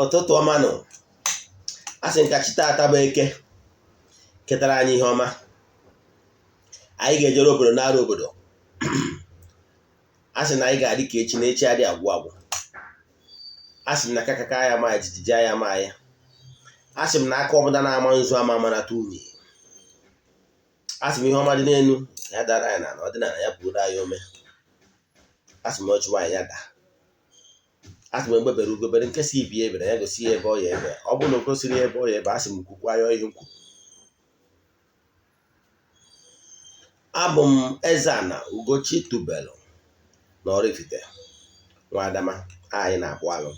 Ụtụtụ ọma nụ. Asị nka chi taata bụ eke ketara anyị ihe ọma. Anyị ga-ejere obodo n'ara obodo. Asị na anyị ga-adị ka echi na echi adị agwụ agwụ. Asị m na kakaka ya ma jijiji ya ma ya. Asị m na aka ọbụla na-ama nzu ama amanata unyi. Asị m ihe ọma dị n'elu ya dara anyị na ọdịnala ya bụrụ anyị ome. Asị m ọchụ nwaanyị ya daa. Asị m egbebere ugobere nke si ibi ebere ya gosi ya ebe ọ ya ebe. Ọ bụrụ na o gosiri ebe ọ ya ebe, asị m kwukwa ya ihe nkwu. Abụ m Eze-Ana Ugochi tubelu na Oraifite NWA Adama anyị na-akpụ alụ.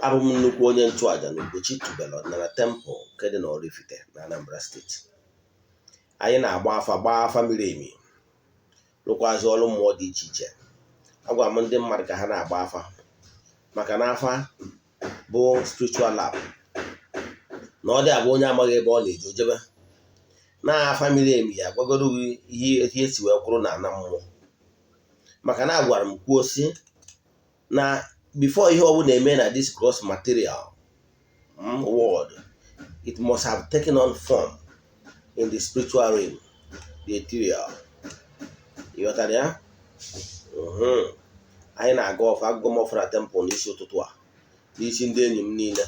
Abụ m nnukwu onye nchụaja na Ugochi tubelu Odinana temple nke dị na Oraifite na Anambra steeti. Anyị na-agba afa miri emi, rụkwazị ọrụ mmụọ dị iche iche. Agwa m ndị mmadụ ka ha na-agba afa maka na afa bụ spiritual lab, na ọ dị abụ onye amaghị ebe ọ na-eje ojebe na afa miri emi ya gwagoro ihe esi wee kwụrụ na ana mmụọ. Maka na agwara m kwuo si na before ihe ọbụla eme na this gross material world, it must have taken on form in the spiritual realm, the ethereal. Ịghọtara ya? Anyị na-aga ọfụ agụgụ m ọfụ na temple n'isi ụtụtụ a, n'isi ndị enyi m niile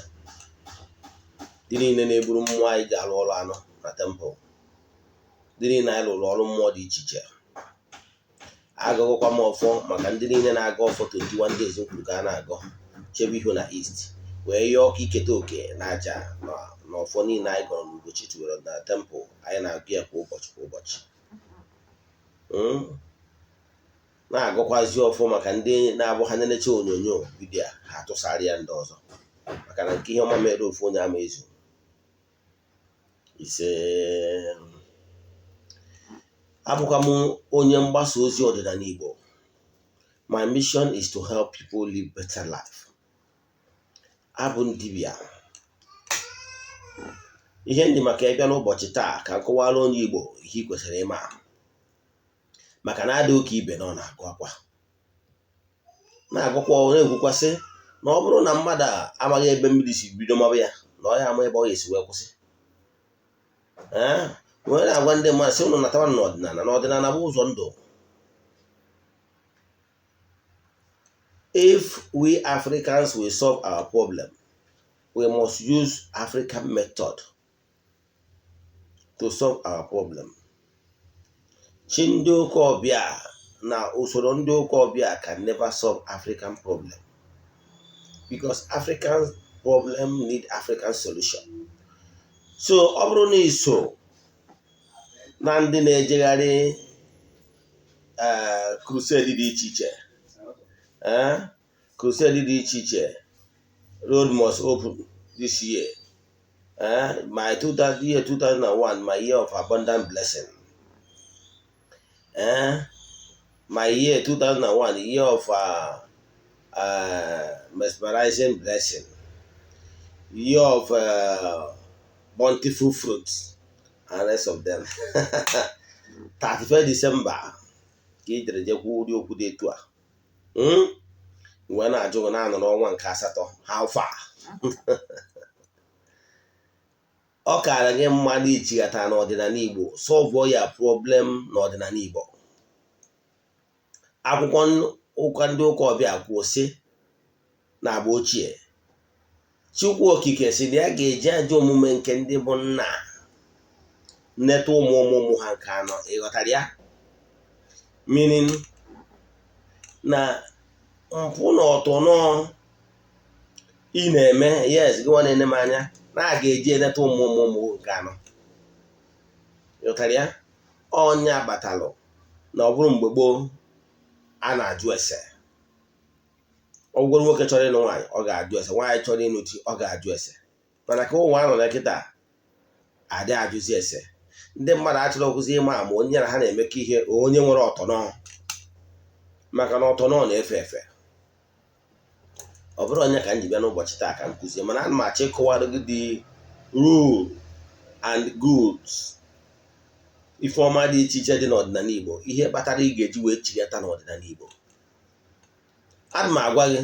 dị niile na-eburu mmụọ anyị ji alụ ọrụ anọ na temple, dị niile anyị lụrụ ọrụ mmụọ dị iche iche. Agụgụkwa m ọfọ maka ndị niile na-aga ọfọ 21 days kwuru ka a na-agọ chebe ihu na east wee yọọ ọkụ iketa oke na aja na ọfọ niile anyị gọrọ n'Ugochi tubelu na temple anyị na-agụ ya kwa ụbọchị kwa ụbọchị. Na-agụkwazi ọfọ maka ndị na-abụ ha na-enecha onyonyo vidiyo ha atụsara ya ndị ọzọ, maka na nke ihe ọma mere ofu onye ama ezu ise. Abụkwa m onye mgbasa ozi ọdịnala Igbo. My mission is to help people live better life. Abụ m dibịa. Ihe ndị maka ịbịa n'ụbọchị taa ka nkọwara onye Igbo ihe ị kwesịrị ịma, maka na adị oke ibe na ọ na-agụ akwa na-agụkwa na-ekwukwasị na ọ bụrụ na mmadụ amaghị ebe mmiri si bido maba ya, na ọ ya ama ebe ọ ga-esi wee kwụsị. Wee na-agwa ndị mmadụ sị ụnụ natawa n'ọdịnala na ọdịnala bụ ụzọ ndụ. If we Africans will solve our problem, we must use African method to solve our problem. Chi ndị ụka ọbịa na usoro ndị ụka ọbịa can never solve African problem, because African problem need African solution. So ọ bụrụ na iso na ndị na-ejegharị crusade dị iche iche, crusade dị iche iche, road must open this year, my 2001, my year of abundant blessing. My year 2001, year of mesmerizing blessing, year of bountiful fruits, and rest of them. 31 December ka ị jere jekwu ụdị okwu dị etu a. Mgbe na-ajụ na anọ n'ọnwa nke asatọ, how far? Ọ kaara gị mma na ijighata n'ọdịnala Igbo, solve ya problem n'ọdịnala Igbo. Akwụkwọ ụka ndị ụka ọbịa kwuo sị na agba ochie, Chukwu okike sị na ya ga-eji ajọ omume nke ndị bụ nna nneta ụmụ ha nke anọ. Ịghọtara ya? Meaning na mpụ na ọtọnọ ị na-eme, yes, gị nwa na-ene m anya, na a ga-eji eneta ụmụ nke anọ. Ịghọtara ya? Ọnya batalụ na ọ bụrụ mgbe gboo a na-ajụ ese. Ọ gwụrụ nwoke chọrọ ịnụ nwaanyị, ọ ga-ajụ ese. Nwaanyị chọrọ ịnụ di, ọ ga-ajụ ese. Mana ka ụwa anọ na kịta adị ajụzi ese. Ndị mmadụ achọrọ ọkụzi ịma ama onye na ha na-emekọ ihe onye nwere ọtọnọ, maka na ọtọnọ na-efe efe. Ọ bụrụ onye ka m ji bịa n'ụbọchị taa ka m kụzie, mana ana m achọ ịkọwara gị the rule and goods, ife ọma dị iche iche dị n'ọdịnala Igbo, ihe kpatara ị ga-eji wee chighata n'ọdịnala Igbo. ana m agwa gị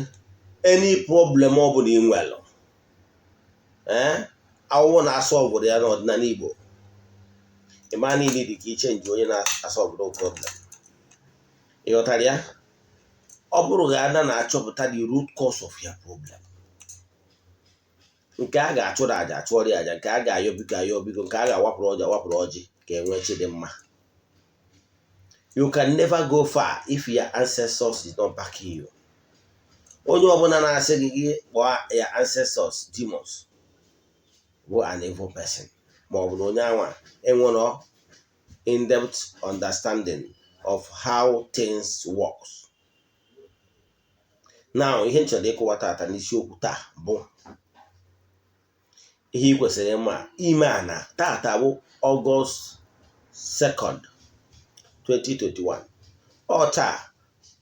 any problem ọ bụla ị nwere awụwụ na-asọ obodo ya n'ọdịnala Igbo ịma niile dị ka iche nji onye na-asọ obodo problem ịghọtara ya ọ bụrụ ga ada na-achọpụta the root cause of your problem nke a ga-achụrụ aja achụọrọ aja nke a ga-ayọ biko ayọ biko nke a ga-awapụrụ ọjị ka enwee chi dị mma. You can never go far if your ancestors is not backing you. Onye ọbụla na-asị gị kpọọ ya ancestors demons bụ an evil person ma ọ bụ na onye anwa enwere in-depth understanding of how things works. Now ihe nchọrọ ịkọwa tata n'isiokwu taa bụ ihe ị kwesịrị ịma ime ana. Tata bụ August 2nd 2021 ọ taa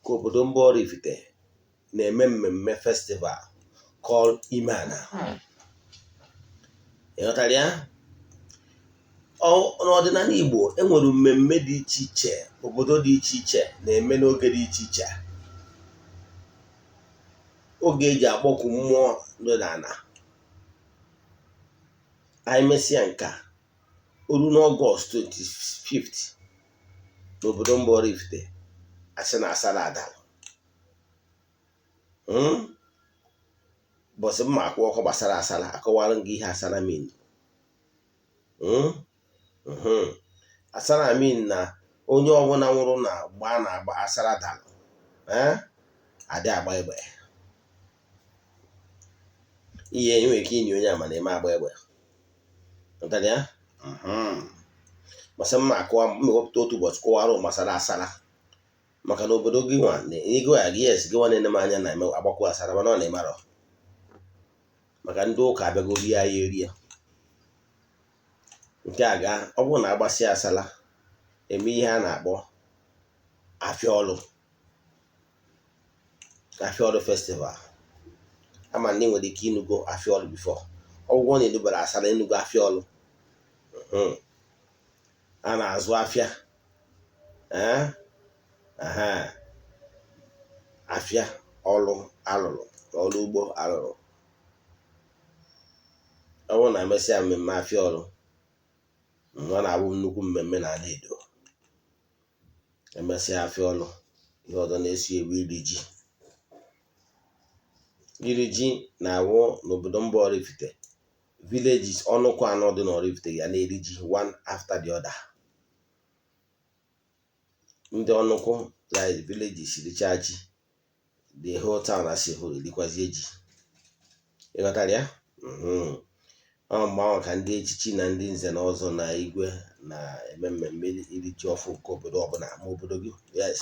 ka obodo mba Oraifite na-eme mmemme festival called Ime Ana. Ịghọtara ya? N'ọdịnala Igbo enwere mmemme dị iche iche obodo dị iche iche na-eme n'oge dị iche iche, oge eji akpọku mmụọ dị n'ala. Anyị mesịa nke oru n'Ọgọst 25th n'obodo mba Oraifite asị na asara adalụ bọsị mma akwụ ọkụ gbasara asara akọwara gị ihe asara mean. Asara mean na onye ọbụla nwụrụ na mgbe a na-agba asara dalụ adị agba egbe. Ihe enwe ike inye onye ama na-eme agba egbe ụtara ya. Gbasị mma akụwa mmewepụta otu ụbọchị kụwara gbasara asara maka na obodo gị nwa ego ya gị yes gị nwa na-ene m anya na agbakwu asara mana ọ na-emarọ maka ndị ụka abịago rie ya erie. Nke a ga ọ bụrụ na agbasịa asala eme ihe a na-akpọ afịọlụ festival. Ama ndị nwere ike ịnụgo afịọlụ bifo ọgwụgwọ na-edubara asara ịnụgo afịọlụ. A na-azụ afịa afịa ọlụ alụrụ ọlụ ugbo alụrụ. Ọ bụrụ na emesịa mmemme afịa ọlụ ọ na-abụ nnukwu mmemme n'ala Edo. Emesịa afịa ọlụ ihe ọzọ na-esi ewu iri ji na-awụ n'obodo mba Oraifite villages ọnụkụ anọ dị n'Oraifite ya na-eri ji one after the other. Ndị ọnụkụ like villages richaa ji the whole town asị hụ erikwazie ji. Ịghọtara ya? Ọ mgbe ahụ ka ndị echichi na ndị nze na ọzọ na igwe na-eme mmemme iri ji ọfụ nke obodo ọbụla ma obodo gị. Yes,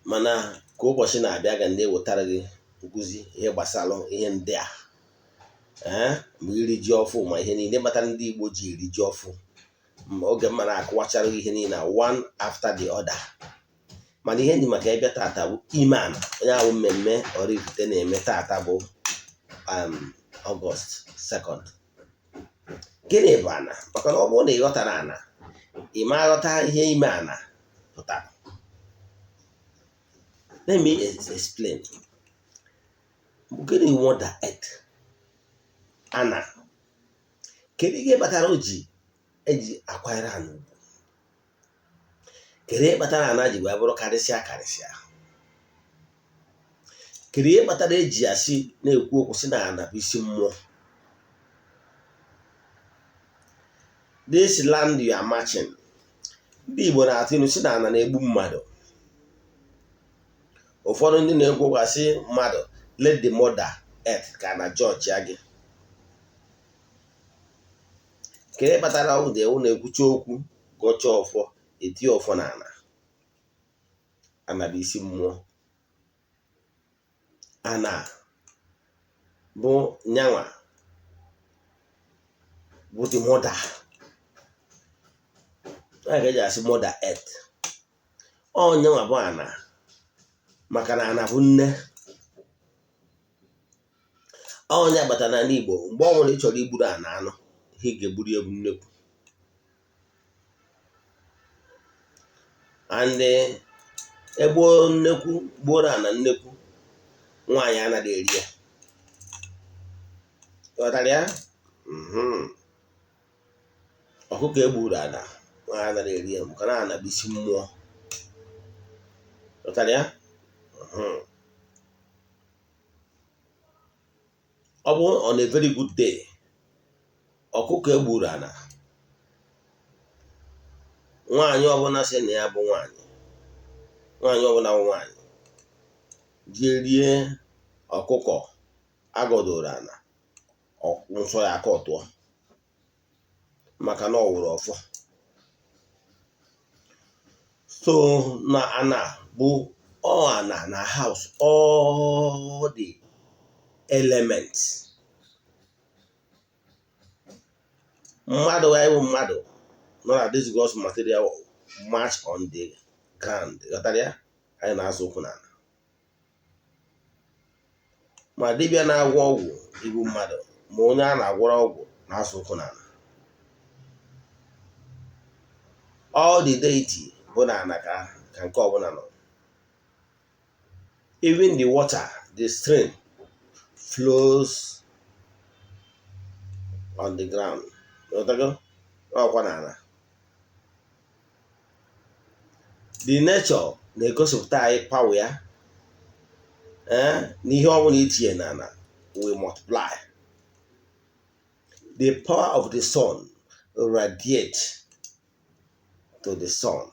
mana ka ụbọchị na-abịa ga ndị ewetara gị nkụzi ihe gbasara ihe ndị a mgbe iri ji ọfụ ma ihe niile kpatara ndị Igbo ji eri ji ọfụ. Oge mma na-akụwachara ihe niile na one after the other. Mana ihe ndị maka ịbịa tata bụ Ime Ana. Onye ahụ mmemme Oraifite na-eme tata bụ August 2nd. Gịnị bụ ana? Maka na ọ bụrụ na ịghọtara ana ị ma aghọta ihe Ime Ana pụtara. Let me explain. Gịnị Mother Earth ana? Kedu ihe kpatara o ji eji akwanyere ana ugwu? Kedu ihe kpatara ana ji wee bụrụ karịsịa? Kedu ihe kpatara eji asị na-ekwu okwu si na ana bụ isi mmụọ? This land you are marching, ndị Igbo na-atụ ilu si na ana na-egbu mmadụ. Ụfọdụ ndị na-ekwu okwu asị mmadụ let the Mother Earth ka na George ya gị. Kedu kpatara ụdị ewu na-ekwucha okwu gọcha ọfọ eti ọfọ na ana? Ana bụ isi mmụọ. Ana bụ nyanwa bụ the mother. A ga-eji asị Mother Earth. Ọ nyanwa bụ ana maka na ana bụ nne. Onye agbata n'ala Igbo mgbe ọ nwere ịchọrọ igburu ana anụ ihe ga-egburu ebu nnekwu. And egbuo nnekwu gbuo ana nnekwu nwaanyị anaghị eri ya ghọtara ya ọkụkọ egburu ana nwaanyị anaghị eri ya maka na ana bụ isi mmụọ ghọtara ya ọ bụ on a very good day ọkụkọ egburu ana nwaanyị ọbụla sị na ya bụ nwaanyị ọbụla nwaanyị jee rie ọkụkọ agọdoro ana nsọ ya aka ọtụọ maka na ọ wụrụ ọfọ so na ana bụ ana na house all the elements mmadụ bụ mmadụ nọ na this gross material match on the ground ghọtara ya anyị na-azụ ụkwụ n'ala ma dibịa na-agwọ ọgwụ ibu mmadụ ma onye a na-agwọrọ ọgwụ na-azụ ụkwụ n'ala all the deity bụ na ana ka nke ọbụla nọ even the water the stream flows on the ground ọkwa n'ala the nature na-egosipụta anyị power ya n'ihe ọbụla itinye n'ala we multiply the power of the sun radiate to the sun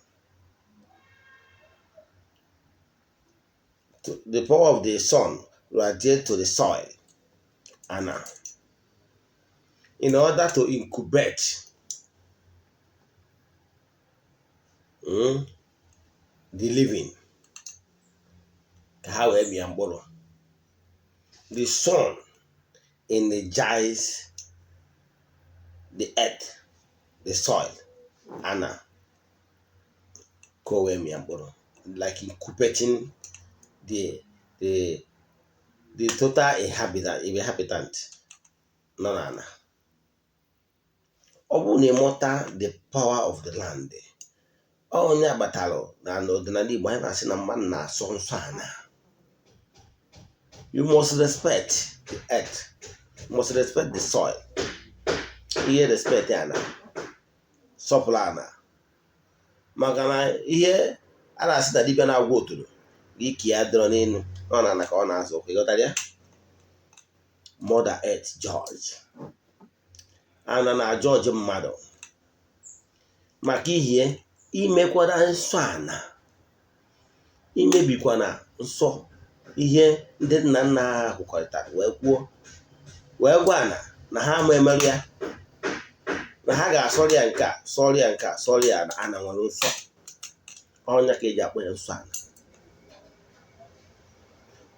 the power of the sun radiate to the soil ana in order to incubate the living ka ha wee mịa mkpụrụ the sun energize the earth the soil ana ka o wee mịa mkpụrụ like incubating the total inhabitant nọ n'ala ọ bụrụ na ịmụta the power of the land onye agbatalụ na ọdịnala Igbo anyị na-asị na mmadụ na-asọ nsọ ana you must respect the earth you must respect the soil ihe respect ana sọpụrụ ana maka na ihe a na-asị na dibịa na-agwọ otoro ike ya dọrọ n'elu ọ na ana ka ọ na-azụ ụkwụ ịghọtara ya Mother Earth George ana na George mmadụ maka ihe imekwana nsọ ana imebikwana nsọ ihe ndị nna nna ha hụkọrịtara wee gwa ana na ha ama emerụ ya na ha ga-asọrọ ya nke a sọrọ ya nke a sọrọ ya ana nwere nsọ ọnya ka eji akpọ ya nsọ ana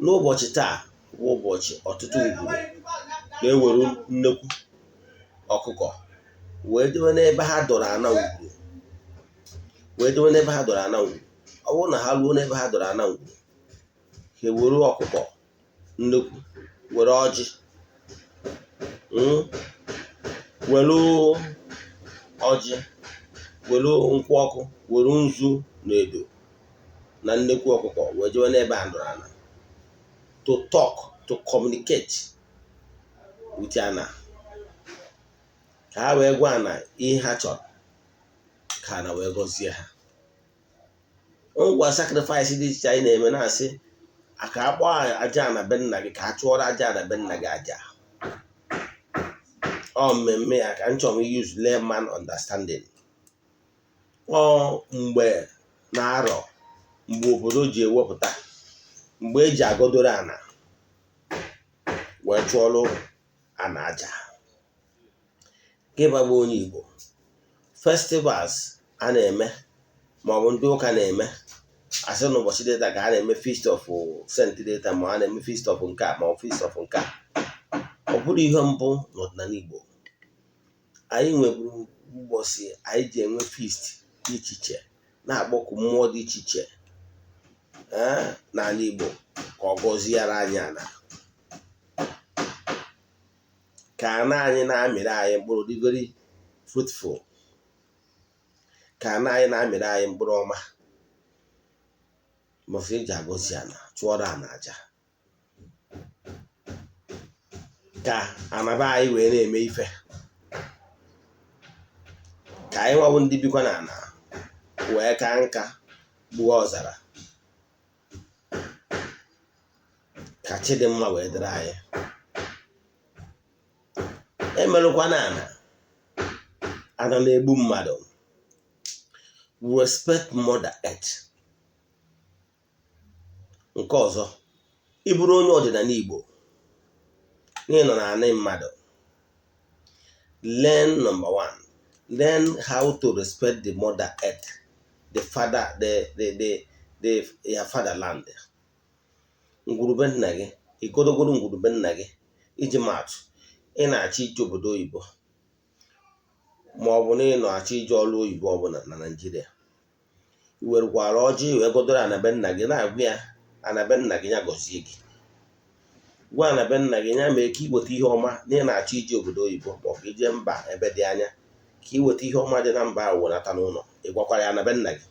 n'ụbọchị taa bụ ụbọchị ọtụtụ ugboro ga-ewere nnekwu ọkụkọ wee dewe n'ebe ha dọrọ ana ngwuru ọ bụrụ na ha ruo n'ebe ha dọrọ ana ngwuru ha ewere ọkụkọ nnekwu were ọjị were nkwụ ọkụ were nzu na edo na nnekwu ọkụkọ wee jewe n'ebe ha dọrọ ana to talk to communicate with ana ka ha wee gwa ana ihe ha chọrọ ka ana wee gọzie ha ngwa sacrifice dị iche anyị na-eme na-asị aka akpọ aja na be nna gị ka a chụọrọ aja na be nna gị aja ọ mmemme ya ka m chọrọ use layman understanding ọ mgbe na-arọ mgbe obodo ji ewepụta mgbe eji agọdoro ana wee chụọrọ ana aja gịbagba onye Igbo festivals a na-eme maọbụ ndị ụka na-eme asị n'ụbọchị data ka a na-eme feast of Saint data ma a na-eme feast of nke a ma feast of nke a ọ bụrụ ihe mbụ n'ọdịnala Igbo anyị nweburu ụbọchị anyị ji enwe feast dị iche iche na-akpọku mmụọ dị iche iche n'ala Igbo ka ọ gọziere anyị ana ka ana anyị na-amịrị anyị mkpụrụ dị very fruitful ka ana anyị na-amịrị anyị mkpụrụ ọma mbọsị eji agọzi ana chụọrọ ana aja ka anaba anyị wee na-eme ife ka anyị nwabụ ndị bikwa na ana wee ka nka gbuo ọzara ka chi dị mma wee dịrị anyị emerụkwa na ana na-egbu mmadụ. Respect Mother Earth. Nke ọzọ ịbụrụ onye ọdịnala Igbo n'ịnọ na anị mmadụ, learn number one, learn how to respect the Mother Earth, the father, your fatherland. Ngwurube nna gị, igodogoro ngwurube nna gị iji maatụ ị na-achọ ije obodo oyibo ma ọ bụ na ị na-achọ ije ọrụ oyibo ọbụla na Naịjirịa, i werekwara ọjị wee godoro anabe nna gị na-agwa ya anabe nna gị ya gọzie gị, gwa anabe nna gị ya mee ka iweta ihe ọma na ị na-achọ ije obodo oyibo ma ọ bụ ije mba ebe dị anya ka iweta ihe ọma dị na mba ahụ wenata n'ụlọ, ị gwakwara ya anabe nna gị.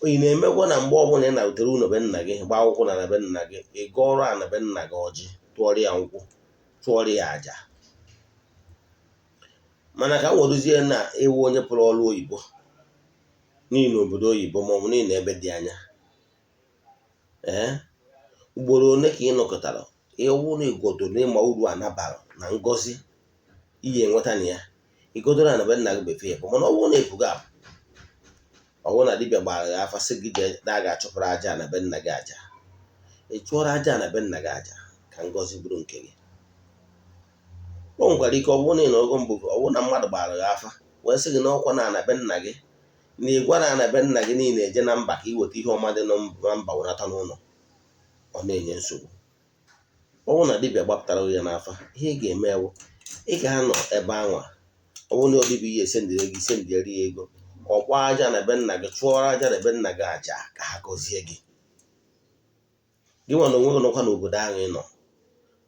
Onye na-emekwa na mgbe ọbụla ị na-rutere ụlọ be nna gị gba akwụkwọ na anabe nna gị, ị gọọrọ anabe nna gị ọjị, tụọrọ ya nkwụ, tụọrọ ya aja. Mana ka m werezie na ịwụ onye pụrụ ọrụ oyibo niile obodo oyibo ma ọ bụ niile ebe dị anya, ugboro ole ka ị nọkọtara ịwụ na igodo n'ịma uru anabara na ngọzi iyi enweta na ya, igodoro anabe nna gị befe ya bụ mana ọ bụrụ na efuga ọ bụrụ na dibịa gbara ya afa sị gị na a ga-achụpụrụ aja anabe nna gị aja, ị chụọrọ aja anabe nna gị aja ka ngọzi bụrụ nke gị. O nwekwara ike ọ bụrụ na ị nọgo mbụ ọ bụrụ na mmadụ gbara gị afa wee sị gị n'ọkwa na anabe nna gị na ịgwa na anabe nna gị niile eje na mba ka iweta ihe ọma dị na mba wenata n'ụlọ, ọ na-enye nsogbu. Ọ bụrụ na dibịa gbapụtara ya n'afa, ihe ị ga-eme ewu ị ga-anọ ebe anwa, ọ bụrụ na ọ dịbụ ihe esendịrị gị sendịrị ya ego, ọkwa aja anabe nna gị, chụọrọ aja anabe nna gị aja ka ha gọzie gị. Gị nwa na onwe gị nọkwa n'obodo ahụ ị nọ,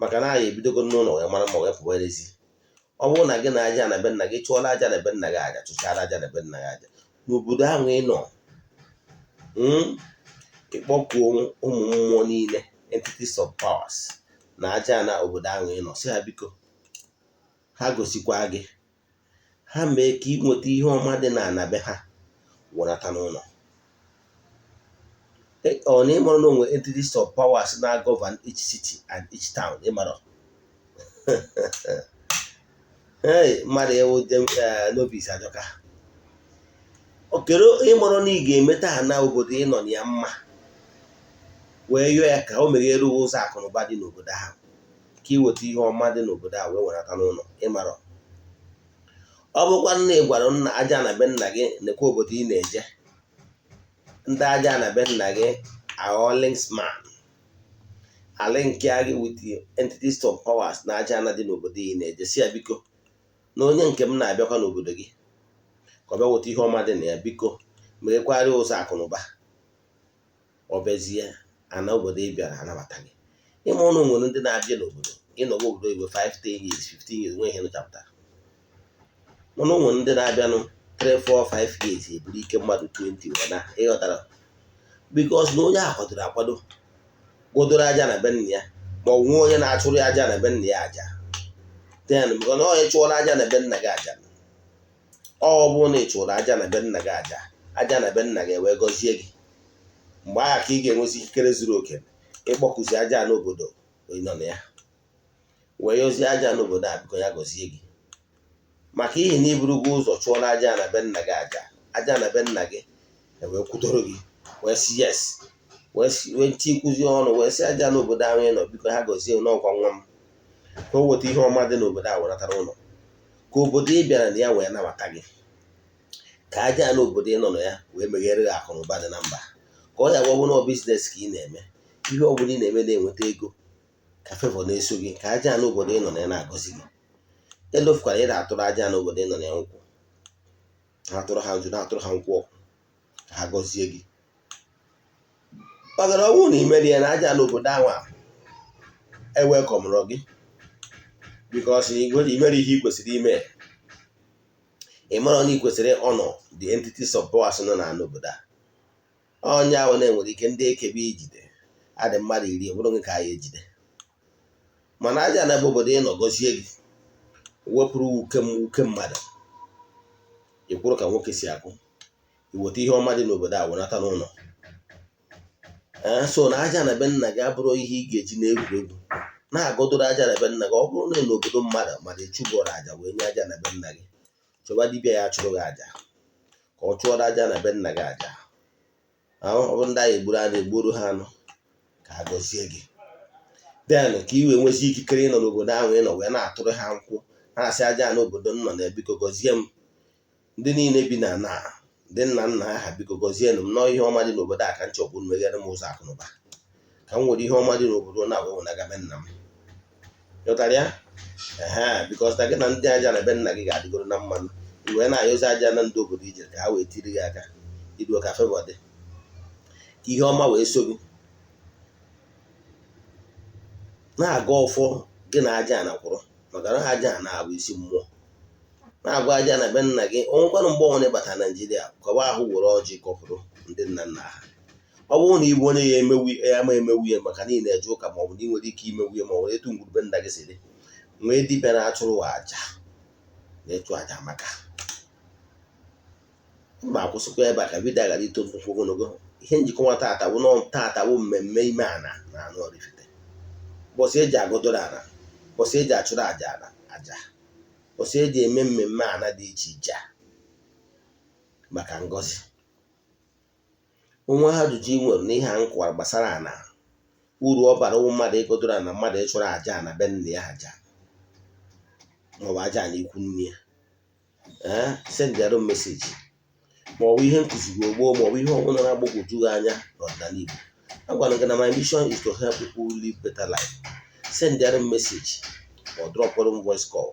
maka na anyị ebidogo n'ụlọ wee mara ma wee pụwerezi. Ọ bụrụ na gị na aja anabe nna gị chụọrọ aja anabe nna gị aja, chụchara aja anabe nna gị aja n'obodo ahụ ị nọ, ịkpọkuo ụmụ mmụọ niile, entities of powers na aja na obodo ahụ ị nọ, si ha biko ha gosikwa gị, ha mee ka ị nweta ihe ọma dị na anabe ha wenata n'ụlọ. Ọ na ịmara na onwe entities of powers na-govern each city and each town, ịmara mmadụ ewu novice ajọka okere ịmara na ị ga-emeta ha na obodo ị nọ na ya mma wee yọọ ya ka o meghere ụzọ akụnụba dị n'obodo ahụ ka ị weta ihe ọma dị n'obodo ahụ wee wenata n'ụlọ. Ịmara ọ bụkwa nna ị gwara nna aja anabe nna gị nekwa obodo ị na-eje, ndị aja anabe nna gị aghọọ linksman, alinkịa gị with the entities of powers na aja ana dị n'obodo ị na-eje, si ya biko na onye nke m na-abịakwa n'obodo gị ka ọ bịa weta ihe ọma dị na ya, biko meghekwara ụzọ akụnụba, ọ bịazie ana obodo ị bịara anabata gị. Ịma ọnụ nwere ndị na-abịa n'obodo ịnọgo obodo Igbo 5, 10 years, 15 years nwe ihe nụchapụtara, mana o nwere ndị na-abịanụ 3, 4, 5 years eburu ike mmadụ 20 wee na ịghọtara, bikos na onye a kwadoro akwado godoro aja na be nna ya ma ọ nwe onye na-achụrụ ya aja na be nna ya aja then because na onye chụọrọ aja na be nna gị aja, ọ bụrụ na ị chụrụ aja na be nna gị aja na be nna gị wee gọzie gị, mgbe ahụ ka ị ga-enwezi ikikere zuru oke ịkpọkụzi aja n'obodo ị nọ na ya wee yozie aja n'obodo a biko ya gọzie gị, maka ihe na iburugo ụzọ chụọrọ aja na be nna gị aja na be nna gị wee kwutoro gị wee si yes wee ntikwuzi ọnụ wee si aja n'obodo ahụ ị nọ biko ha gọzie n'ọkwa nwa m ka o weta ihe ọma dị n'obodo a wenatara ụlọ, ka obodo ị bịara na ya wee nabata gị, ka aja n'obodo ị nọ na ya wee meghere gị akụnụba dị na mba, ka ọ ya gwa ọbụna biznes ka ị na-eme, ihe ọbụla ị na-eme na-enweta ego ka fevọ na-eso gị, ka aja n'obodo ị nọ na ya na-agọzi gị. Elofukwara ị na-atụrụ aja n'obodo ị nọ na ya nkwụ, ha tụrụ ha nju na-atụrụ ha nkwụ ọkụ ka ha gọzie gị. Maka na ọ bụrụ na imeri ya na aja n'obodo ahụ a ewekọmụrụ gị bikos imere ihe ị kwesịrị ime, ị mara na ị kwesịrị ọnọ the entities of powers nọ na n'obodo a, onye ahụ na-enwere ike ndị ekebe ijide adị mmadụ 10 bụrụ gị ka anyị ejide. Mana aja na ebe obodo ị nọ gọzie gị, wepụrụ uke mmadụ, ịkwụrụ ka nwoke si akwụ, iweta ihe ọma dị n'obodo a wenata n'ụlọ. So na aja na be nna gị abụrụ ihe ị ga-eji na-egwuregwu na-agọdoro aja na be nna gị. Ọ bụrụ na n'obodo mmadụ ịchụgoro aja wee nye aja na be nna gị, chọba dibịa ya chụrụ gị aja ka ọ chụọrọ aja na be nna gị aja. Ọ bụ ndị anyị egburu a na-egburu ha anụ ka a gọzie gị, den ka i wee nwezi ikikere ịnọ n'obodo ahụ ị nọ wee na-atụrụ ha nkwụ na-asị aja na obodo nọ na biko gọzie m. Ndị niile bi na ndị nna nna ha biko gọzie m nọọ ihe ọma dị n'obodo a ka nchọgbu meghere m ụzọ akụ na ụba, ka m nwere ihe ọma dị n'obodo na wee wenaga be nna m. Ịghọtara ya? Bikọs na gị na ndị aja na be nna gị ga-adịgoro na mmanụ, wee na-ayọzi aja na ndị obodo ije ka ha wee tiri gị aka iduo ka fevọ dị, ka ihe ọma wee so gị na-aga ọfọ gị na aja na kwụrụ. Maka na aja na-abụ isi mmụọ. Na-agwa aja na be nna gị onwekwanụ mgbe ọnwa ịbata Naijiria kọba ahụ were ọjị kọpụrụ ndị nna nna ha. Ọ bụrụ na ịbụ onye ya ama emewu ya maka niile eje ụka, maọbụ na ị nwere ike imewu ya, ma ọ nwere etu ngwurube nna gị si dị, nwee dibịa na-achụrụ aja na-etu aja maka ma akwụsịkwa ebe a ka vidio ghara ito mkpụkpụ ogologo. Ihe njikọ nwa tata bụ mmemme Ime Ana na anụ Oraifite, bọsị eji agọdoro ana, bọsị eji achụrụ aja, bọsị eji eme mmemme ana dị iche iche maka ngọzi. Onwe ajụjụ ị nwere n'ihe a nkọwara gbasara ana, uru ọ bara ụmụ mmadụ ịgọdoro ana, mmadụ ịchụrụ aja na be nna ya aja maọbụ aja na ikwu nne ya, sendịarụ meseji maọbụ ihe nkụziri gboo maọbụ ihe ọbụla na-agbagwoju gị anya n'ọdịnala Igbo. Agwara gị na my mission is to help people live better life. Sendịarụ meseji or drop one voice call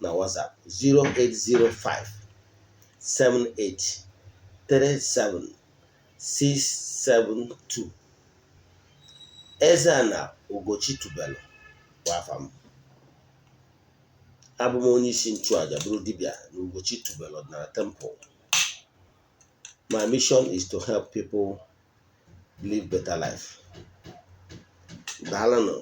na WhatsApp 0805 78 37 672. Eze-Ana Ugochi tubelu bụ afa m. Abụ m onye isi nchụaja bụrụ dibịa na Ugochi tubelu Odinana temple. My mission is to help people live better life. Daalụnụ.